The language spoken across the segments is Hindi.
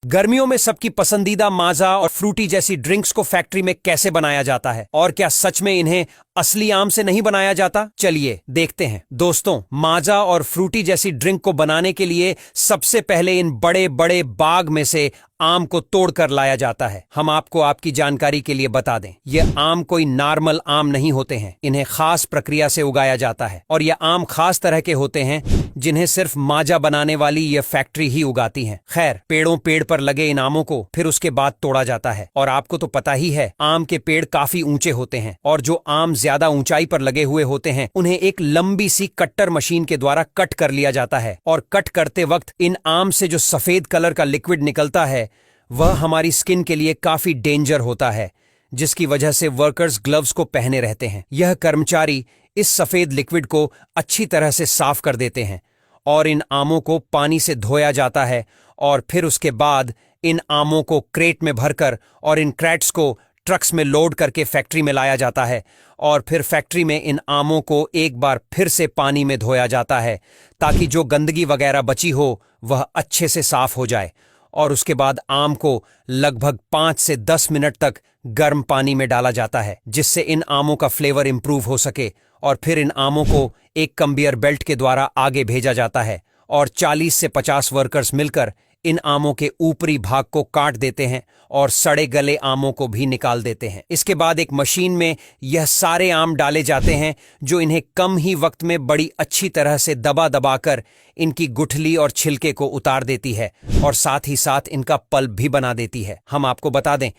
गर्मियों में सबकी पसंदीदा माजा और फ्रूटी जैसी ड्रिंक्स को फैक्ट्री में कैसे बनाया जाता है और क्या सच में इन्हें असली आम से नहीं बनाया जाता? चलिए देखते हैं। दोस्तों, माजा और फ्रूटी जैसी ड्रिंक को बनाने के लिए सबसे पहले इन बड़े बड़े बाग में से आम को तोड़कर लाया जाता है। हम आपको आपकी जानकारी के लिए बता दें, ये आम कोई नॉर्मल आम नहीं होते हैं। इन्हें खास प्रक्रिया से उगाया जाता है और ये आम खास तरह के होते हैं जिन्हें सिर्फ माजा बनाने वाली ये फैक्ट्री ही उगाती है। खैर, पेड़ पर लगे इन आमों को फिर उसके बाद तोड़ा जाता है और आपको तो पता ही है, आम के पेड़ काफी ऊंचे होते हैं और जो आम ज्यादा ऊंचाई पर लगे हुए होते हैं उन्हें एक लंबी सी कट्टर मशीन के द्वारा कट कर लिया जाता है और कट करते वक्त इन आम से जो सफेद कलर का लिक्विड निकलता है वह हमारी स्किन के लिए काफी डेंजर होता है, जिसकी वजह से वर्कर्स ग्लव्स को पहने रहते हैं। यह कर्मचारी इस सफेद लिक्विड को अच्छी तरह से साफ कर देते हैं और इन आमों को पानी से धोया जाता है और फिर उसके बाद इन आमों को क्रेट में भरकर और इन क्रेट्स को ट्रक्स में लोड करके फैक्ट्री में लाया जाता है और फिर फैक्ट्री में इन आमों को एक बार फिर से पानी में धोया जाता है ताकि जो गंदगी वगैरह बची हो वह अच्छे से साफ हो जाए और उसके बाद आम को लगभग 5 से 10 मिनट तक गर्म पानी में डाला जाता है जिससे इन आमों का फ्लेवर इंप्रूव हो सके और फिर इन आमों को एक कन्वेयर बेल्ट के द्वारा आगे भेजा जाता है और 40 से 50 वर्कर्स मिलकर इन आमों के ऊपरी भाग को काट देते हैं और सड़े गले आमों को भी निकाल देते हैं। इसके बाद एक मशीन में यह सारे आम डाले जाते हैं जो इन्हें कम ही वक्त में बड़ी अच्छी तरह से दबा दबाकर इनकी गुठली और छिलके को उतार देती है और साथ ही साथ इनका पल्प भी बना देती है। हम आपको बता दें,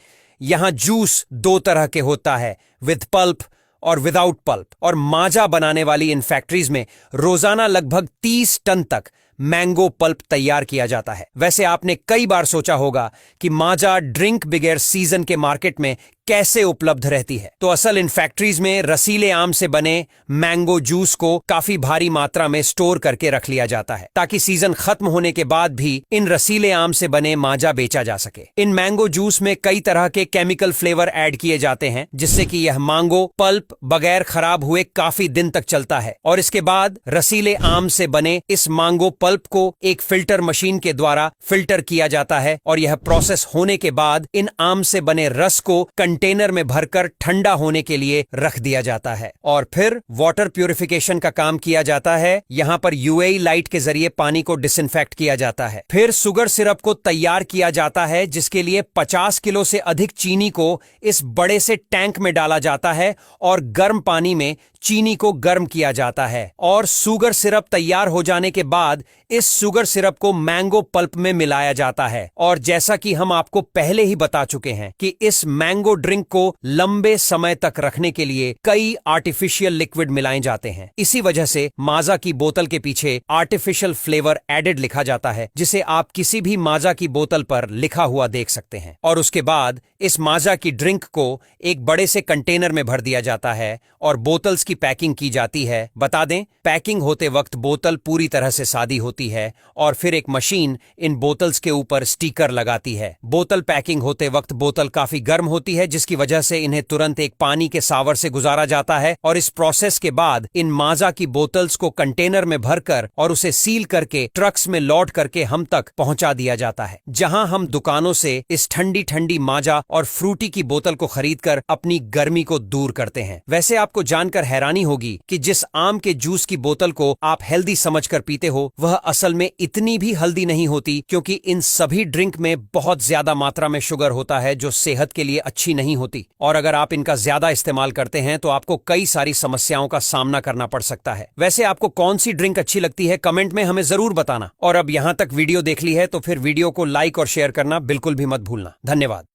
यहाँ जूस 2 तरह के होता है, विद पल्प और विदाउट पल्प, और माजा बनाने वाली इन फैक्ट्रीज में रोजाना लगभग 30 टन तक मैंगो पल्प तैयार किया जाता है। वैसे आपने कई बार सोचा होगा कि माजा ड्रिंक बिगेर सीजन के मार्केट में कैसे उपलब्ध रहती है, तो असल इन फैक्ट्रीज में रसीले आम से बने मैंगो जूस को काफी भारी मात्रा में स्टोर करके रख लिया जाता है ताकि सीजन खत्म होने के बाद भी इन रसीले आम से बने माजा बेचा जा सके। इन मैंगो जूस में कई तरह के केमिकल फ्लेवर ऐड किए जाते हैं जिससे कि यह मैंगो पल्प बगैर खराब हुए काफी दिन तक चलता है और इसके बाद रसीले आम से बने इस मैंगो पल्प को एक फिल्टर मशीन के द्वारा फिल्टर किया जाता है और यह प्रोसेस होने के बाद इन आम से बने रस को कंटेनर में भरकर ठंडा होने के लिए रख दिया जाता है और फिर वाटर प्यूरिफिकेशन का काम किया जाता है। यहाँ पर यूवी लाइट के जरिए पानी को डिसइंफेक्ट किया जाता है। फिर शुगर सिरप को तैयार किया जाता है जिसके लिए 50 किलो से अधिक चीनी को इस बड़े से टैंक में डाला जाता है और गर्म पानी में चीनी को गर्म किया जाता है और शुगर सिरप तैयार हो जाने के बाद इस शुगर सिरप को मैंगो पल्प में मिलाया जाता है और जैसा कि हम आपको पहले ही बता चुके हैं कि इस मैंगो ड्रिंक को लंबे समय तक रखने के लिए कई आर्टिफिशियल लिक्विड मिलाए जाते हैं। इसी वजह से माजा की बोतल के पीछे आर्टिफिशियल फ्लेवर एडेड लिखा जाता है जिसे आप किसी भी माजा की बोतल पर लिखा हुआ देख सकते हैं और उसके बाद इस माजा की ड्रिंक को एक बड़े से कंटेनर में भर दिया जाता है और बोतल्स की पैकिंग की जाती है। बता दें, पैकिंग होते वक्त बोतल पूरी तरह से सादी होती है और फिर एक मशीन इन बोतल्स के ऊपर स्टिकर लगाती है। बोतल पैकिंग होते वक्त बोतल काफी गर्म होती है जिसकी वजह से इन्हें तुरंत एक पानी के सावर से गुजारा जाता है और इस प्रोसेस के बाद इन माजा की बोतल्स को कंटेनर में भरकर और उसे सील करके ट्रक्स में लोड करके हम तक पहुंचा दिया जाता है, जहां हम दुकानों से इस ठंडी ठंडी माजा और फ्रूटी की बोतल को खरीदकर अपनी गर्मी को दूर करते हैं। वैसे आपको जानकर हैरानी होगी कि जिस आम के जूस की बोतल को आप हेल्दी समझकर पीते हो वह असल में इतनी भी हेल्दी नहीं होती क्योंकि इन सभी ड्रिंक में बहुत ज्यादा मात्रा में शुगर होता है जो सेहत के लिए अच्छी नहीं होती और अगर आप इनका ज्यादा इस्तेमाल करते हैं तो आपको कई सारी समस्याओं का सामना करना पड़ सकता है। वैसे आपको कौन सी ड्रिंक अच्छी लगती है कमेंट में हमें जरूर बताना और अब यहां तक वीडियो देख ली है तो फिर वीडियो को लाइक और शेयर करना बिल्कुल भी मत भूलना। धन्यवाद।